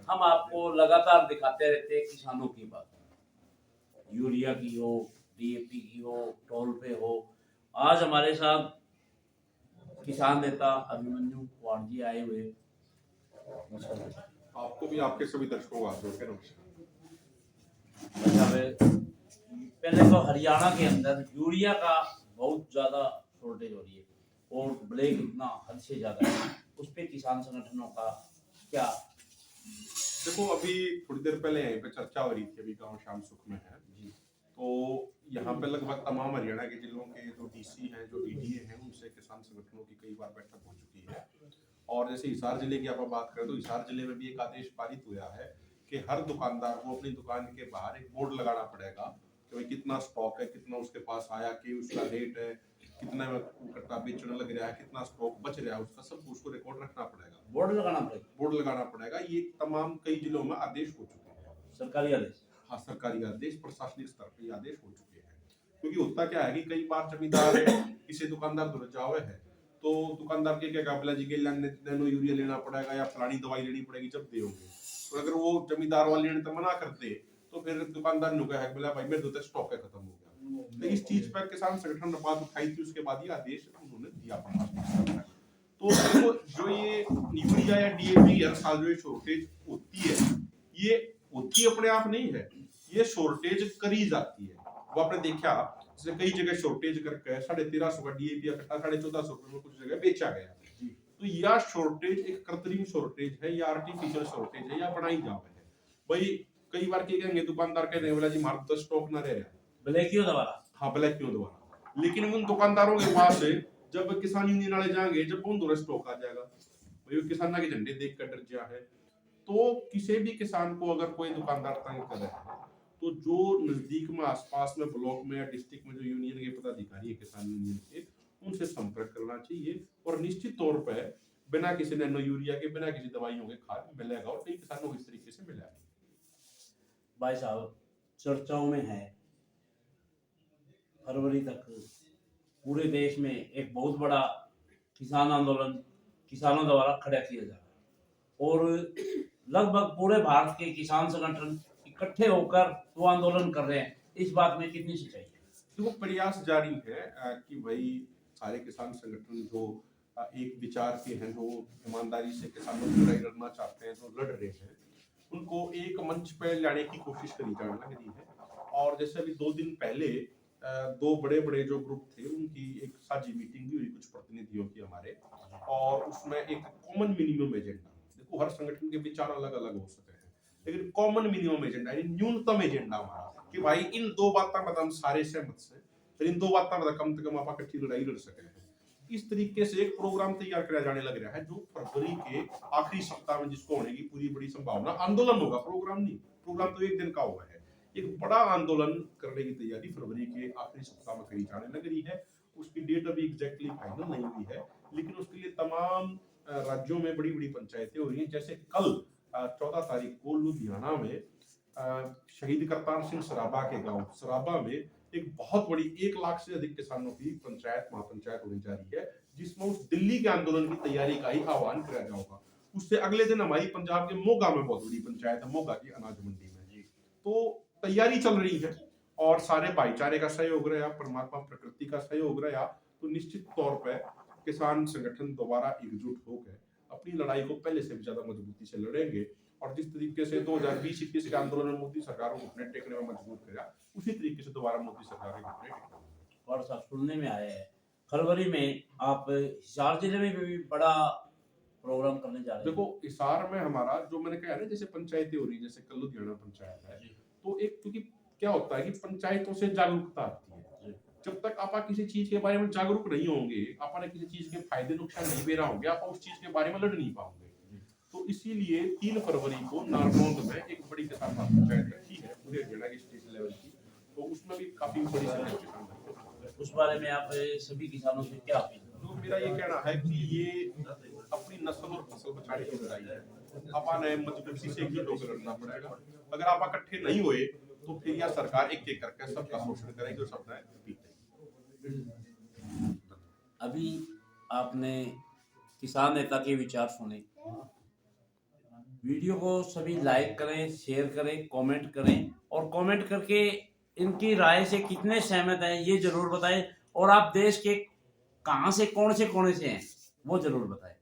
हम आपको लगातार दिखाते रहते हैं किसानों की बात, यूरिया की हो, डीएपी की हो, टोल पे हो। आज हमारे साथ किसान नेता अभिमन्यु कुमार जी आए हुए। आपको भी आपके सभी दर्शकों को हाथ जोड़ के नमस्कार। पहले तो हरियाणा के अंदर यूरिया का बहुत ज्यादा शॉर्टेज हो रही है और ब्लैक इतना हद से ज्यादा है, उस पे किसान संगठनों का क्या? देखो, अभी थोड़ी देर पहले यहीं पे चर्चा हो रही थी, अभी गांव शाम सुख में है जी। तो यहाँ पे लगभग तमाम हरियाणा के जिलों के जो डीसी हैं, जो डीडीए हैं, उनसे किसान संगठनों की कई बार बैठक हो चुकी है। और जैसे हिसार जिले की आप बात करें तो हिसार जिले में भी एक आदेश पारित हुआ है कि हर दुकानदार को अपनी दुकान के बाहर एक बोर्ड लगाना पड़ेगा कि भाई कितना स्टॉक है, कितना उसके पास आया, कि उसका रेट है, कितना कट्टा बेचने लग रहा है, कितना स्टॉक बच रहा है, उसका सब उसको रिकॉर्ड रखना पड़ेगा, बोर्ड लगाना पड़ेगा। बोर्ड लगाना पड़ेगा। ये तमाम कई जिलों में आदेश हो चुके हैं, सरकारी आदेश। हाँ, सरकारी आदेश, प्रशासनिक स्तर पर ये आदेश हो चुके हैं। क्योंकि होता क्या है कि कई बार जमींदार किसी दुकानदार दुर जावे है तो दुकानदार के क्या काबिला जी के नैनो यूरिया लेना पड़ेगा या फलानी दवाई लेनी पड़ेगी जब दे होंगे। और अगर वो जमींदार वाले ने तो मना कर दे तो फिर दुकानदार ने कहा बोला भाई मेरे तो स्टॉक है, खत्म हो गया। तो इस चीज पर किसान संगठन ने बात उठाई थी, उसके बाद ये आदेश उन्होंने दिया प्रशासनिक। तो जो ये यूरिया या डीएपी हर साल जो शॉर्टेज होती है, ये होती अपने आप नहीं है, ये शॉर्टेज करी जाती है। वो आपने देखा जैसे कई जगह शॉर्टेज करके 1350 का डीएपी या कट्टा 1450 रुपए में कुछ जगह बेचा गया। तो यह शॉर्टेज एक कृत्रिम शॉर्टेज है या आर्टिफिशियल शॉर्टेज है या बनाई जावे है। भाई कई बार क्या कहेंगे दुकानदार कहते हैं बोला जी हमारा तो स्टॉक ना रह रहा, ब्लैक क्यों दोबारा? हाँ ब्लैक क्यों दोबारा। लेकिन उन दुकानदारों के पास जब किसान यूनियन वाले जाएंगे, जब उन दोनों स्टॉक आ जाएगा, भाई किसान के झंडे देख कर डर गया है। तो किसी भी किसान को अगर कोई दुकानदार तंग कर रहा है तो जो नजदीक में आसपास में ब्लॉक में या डिस्ट्रिक्ट में जो यूनियन के पदाधिकारी है किसान यूनियन के, उनसे संपर्क करना चाहिए और निश्चित तौर पर बिना किसी नैनो यूरिया के, बिना किसी दवाइयों के खाद मिलेगा और कई किसानों को इस तरीके से मिलेगा। भाई साहब, चर्चाओं में है फरवरी तक पूरे देश में एक बहुत बड़ा किसान आंदोलन किसानों द्वारा खड़ा किया जा रहा है और लगभग पूरे भारत के किसान संगठन इकट्ठे होकर वो आंदोलन कर रहे हैं। इस बात में कितनी सच्चाई है? तो प्रयास जारी है कि भाई सारे किसान संगठन जो एक विचार के हैं, जो ईमानदारी से किसानों की लड़ाई लड़ना चाहते हैं, जो लड़ रहे हैं, उनको एक मंच पर लाने की कोशिश करी जाने लग रही है। और जैसे अभी 2 दिन पहले दो बड़े बड़े जो ग्रुप थे उनकी एक साझी मीटिंग भी हुई कुछ प्रतिनिधियों की हमारे, और उसमें एक कॉमन मिनिमम एजेंडा, देखो हर संगठन के विचार अलग अलग हो सकते हैं, लेकिन कॉमन मिनिमम एजेंडा यानी न्यूनतम एजेंडा हमारा कि भाई इन 2 बातों पर हम सारे सहमत से, फिर इन 2 बातों पर कम से कम आप इकट्ठी लड़ाई लड़ सके हैं। इस तरीके से एक प्रोग्राम तैयार किया जाने लग रहा है जो फरवरी के आखिरी सप्ताह में जिसको होने की पूरी बड़ी संभावना, आंदोलन होगा, प्रोग्राम नहीं, प्रोग्राम तो 1 दिन का हुआ है। एक बड़ा आंदोलन करने की तैयारी फरवरी के आखिरी सप्ताह में करी जाने लग रही है। उसकी डेट अभी एग्जैक्टली फाइनल नहीं हुई है, लेकिन उसके लिए तमाम राज्यों में बड़ी बड़ी पंचायतें हो रही हैं। जैसे कल 14 तारीख को लुधियाना में शहीद करतार सिंह सराबा के गांव सराबा में एक बहुत बड़ी 1 लाख से अधिक किसानों की पंचायत महापंचायत होने जा रही है, जिसमें उस दिल्ली के आंदोलन की तैयारी का ही आह्वान किया जाएगा। उससे अगले दिन हमारी पंजाब के मोगा में बहुत बड़ी पंचायत है, मोगा की अनाज मंडी में जी। तो तैयारी चल रही है और सारे भाईचारे का सहयोग रहा, परमात्मा प्रकृति का सहयोग रहा, तो निश्चित तौर पर किसान संगठन दोबारा एकजुट होकर अपनी लड़ाई को पहले से भी ज्यादा मजबूती से लड़ेंगे। और जिस तरीके से 2020-21 के आंदोलन में मोदी सरकार को घुटने टेकने में मजबूर किया, उसी तरीके से दोबारा मोदी सरकार के घुटने टेकने। और साहब सुनने में आया है फरवरी में आप हिसार जिले में भी बड़ा प्रोग्राम करने जा रहे हैं। देखो हिसार में हमारा जो मैंने कहा ना, जैसे पंचायतें हो रही, जैसे कल लुधियाना पंचायत है, तो एक क्योंकि क्या होता है कि पंचायतों से जागरूकता आती है। जब तक आप किसी चीज के बारे में जागरूक नहीं होंगे, आपने किसी चीज के फायदे नुकसान नहीं बेरा होंगे, आप उस चीज के बारे में लड़ नहीं पाओगे। तो इसीलिए 3 फरवरी को नारनौंद में एक बड़ी किसान पंचायत रखी है पूरे हरियाणा के स्टेट लेवल की, तो उसमें भी काफी बड़ी संख्या में किसान। उस बारे में आप सभी किसानों से क्या अपील? तो मेरा ये कहना है कि ये अपनी नस्ल और फसल बचाने की लड़ाई है, अपने मजबूती से एकजुट होकर लड़ना पड़ेगा। अगर आप इकट्ठे नहीं हुए तो फिर यह सरकार एक एक करके सबका शोषण करेगी और सबका पीटेगी। अभी आपने किसान नेता के विचार सुने, वीडियो को सभी लाइक करें, शेयर करें, कमेंट करें और कमेंट करके इनकी राय से कितने सहमत हैं ये ज़रूर बताएं और आप देश के कहाँ से कौन से कोने से हैं वो ज़रूर बताएं।